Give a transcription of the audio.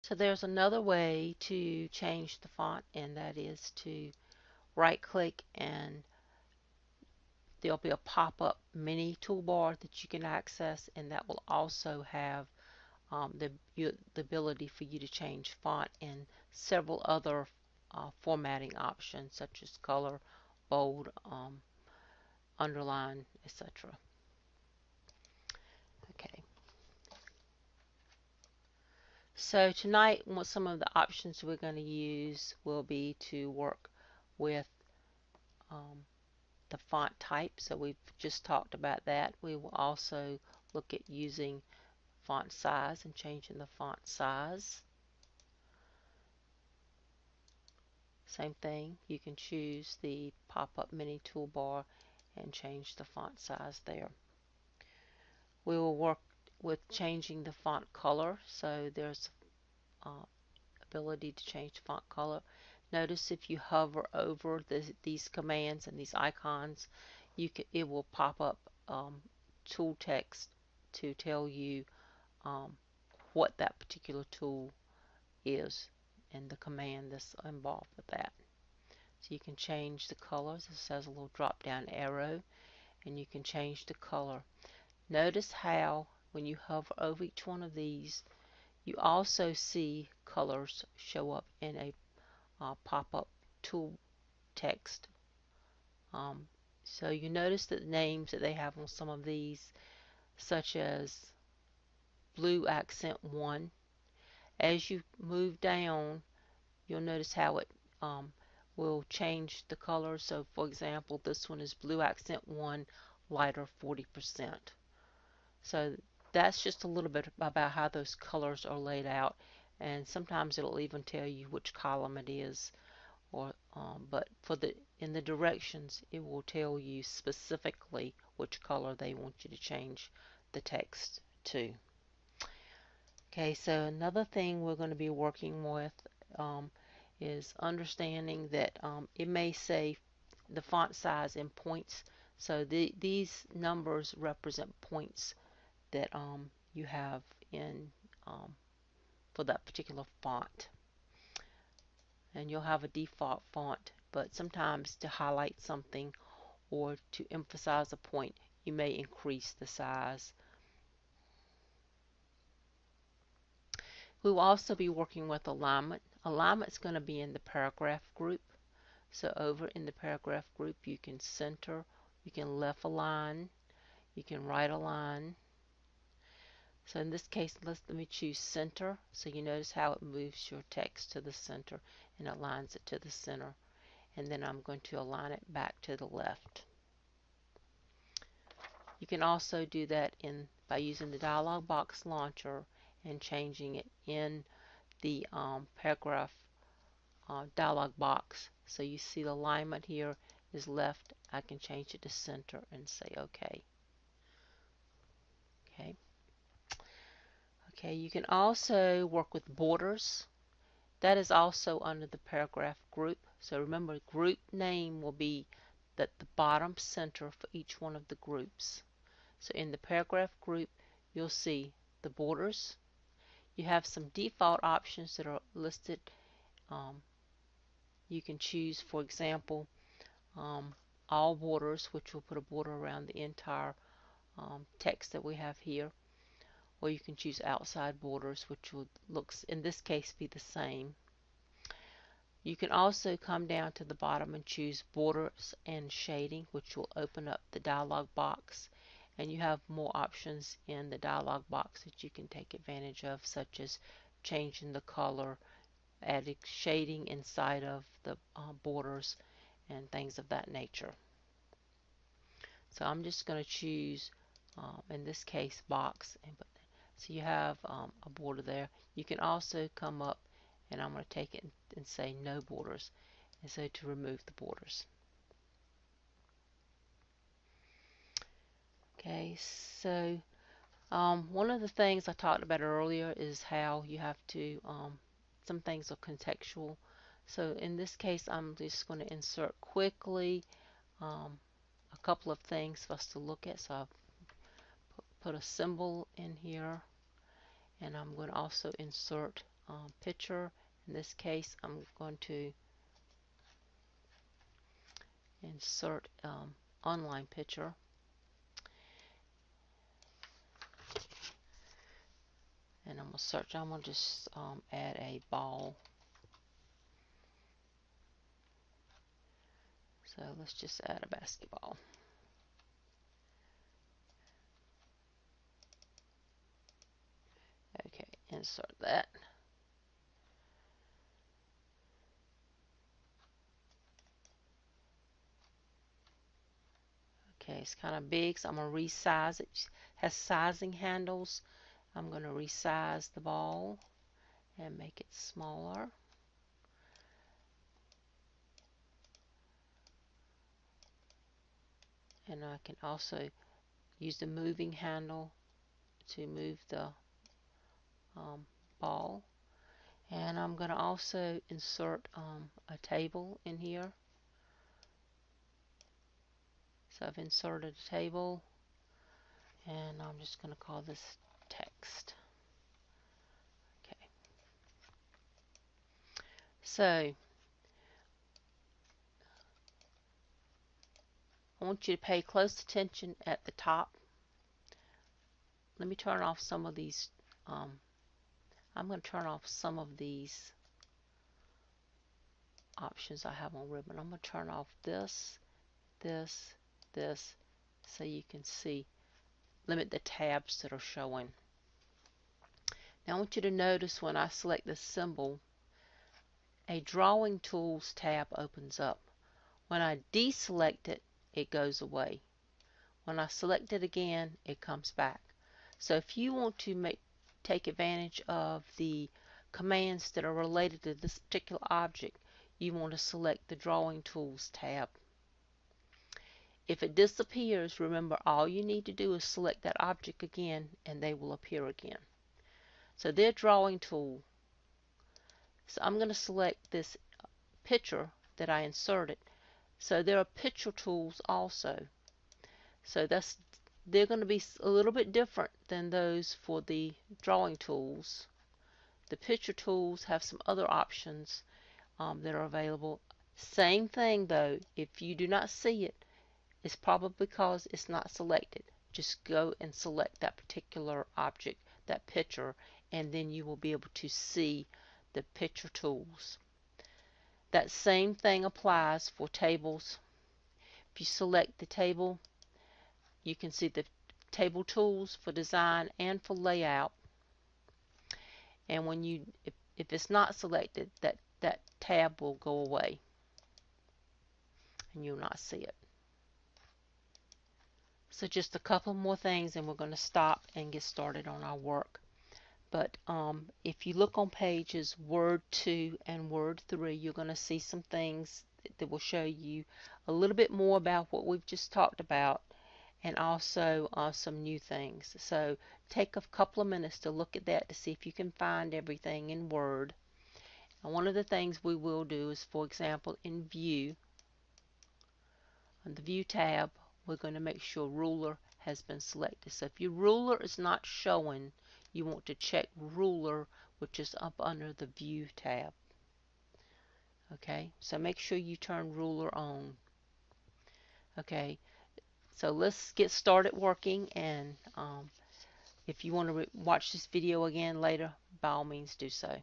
So there's another way to change the font, and that is to right click, and there'll be a pop-up mini toolbar that you can access, and that will also have the ability for you to change font and several other formatting options such as color, bold, underline, etc. Okay. So tonight, some of the options we're going to use will be to work with um, the font type. So we've just talked about that. We will also look at using font size and changing the font size. Same thing, you can choose the pop-up mini toolbar and change the font size there. We will work with changing the font color. So there's ability to change font color. Notice if you hover over these commands and these icons, it will pop up tool text to tell you what that particular tool is and the command that's involved with that. So you can change the colors. This has a little drop down arrow, and you can change the color. Notice how when you hover over each one of these, you also see colors show up in a pop-up tool text. So you notice that the names that they have on some of these, such as blue accent 1, as you move down, you'll notice how it will change the color. So for example, this one is blue accent 1, lighter 40%. So that's just a little bit about how those colors are laid out, and sometimes it'll even tell you which column it is, or but in the directions it will tell you specifically which color they want you to change the text to. Okay, so another thing we're going to be working with is understanding that it may say the font size in points. So these numbers represent points that you have in for that particular font. And you'll have a default font, but sometimes to highlight something or to emphasize a point, you may increase the size. We will also be working with alignment. Alignment is going to be in the paragraph group. So over in the paragraph group, you can center, you can left align, you can right align. So in this case, let me choose center. So you notice how it moves your text to the center and aligns it to the center. And then I'm going to align it back to the left. You can also do that by using the dialog box launcher and changing it in the paragraph dialog box. So you see the alignment here is left. I can change it to center and say OK. Okay, you can also work with borders. That is also under the paragraph group. So remember, group name will be at the bottom center for each one of the groups. So in the paragraph group, you'll see the borders. You have some default options that are listed. You can choose, for example, all borders, which will put a border around the entire text that we have here. Or you can choose outside borders, which will in this case be the same. You can also come down to the bottom and choose borders and shading, which will open up the dialog box, and you have more options in the dialog box that you can take advantage of, such as changing the color, adding shading inside of the borders, and things of that nature. So I'm just going to choose in this case box, so you have a border there. You can also come up, and I'm going to take it and say no borders, and so to remove the borders. Okay, so one of the things I talked about earlier is how you have to, some things are contextual. So in this case, I'm just going to insert quickly a couple of things for us to look at. So I've put a symbol in here, and I'm going to also insert picture. In this case, I'm going to insert online picture. And I'm going to search. I'm going to just add a ball. So let's just add a basketball. Okay, insert that. Okay, it's kind of big, so I'm going to resize it. It has sizing handles. I'm going to resize the ball and make it smaller. And I can also use the moving handle to move the ball. And I'm going to also insert a table in here. So I've inserted a table, and I'm just going to call this text. Okay. So I want you to pay close attention at the top. Let me turn off some of these. I'm going to turn off some of these options I have on ribbon. I'm going to turn off this, this, this, so you can see. Limit the tabs that are showing. Now I want you to notice when I select this symbol, a Drawing Tools tab opens up. When I deselect it, it goes away. When I select it again, it comes back. So if you want to take advantage of the commands that are related to this particular object, you want to select the Drawing Tools tab. If it disappears, remember all you need to do is select that object again and they will appear again. So they're drawing tool. So I'm going to select this picture that I inserted. So there are picture tools also. So they're going to be a little bit different than those for the drawing tools. The picture tools have some other options that are available. Same thing though, if you do not see it, it's probably because it's not selected. Just go and select that particular object, that picture, and then you will be able to see the picture tools. That same thing applies for tables. If you select the table, you can see the table tools for design and for layout. And when if it's not selected, that tab will go away and you'll not see it. So just a couple more things and we're going to stop and get started on our work. But if you look on pages Word 2 and Word 3, you're going to see some things that will show you a little bit more about what we've just talked about, and also some new things. So take a couple of minutes to look at that to see if you can find everything in Word. And one of the things we will do is, for example, in View, on the View tab, we're going to make sure Ruler has been selected. So if your ruler is not showing, you want to check Ruler, which is up under the View tab. Okay, so make sure you turn Ruler on. Okay, so let's get started working, and if you want to watch this video again later, by all means do so.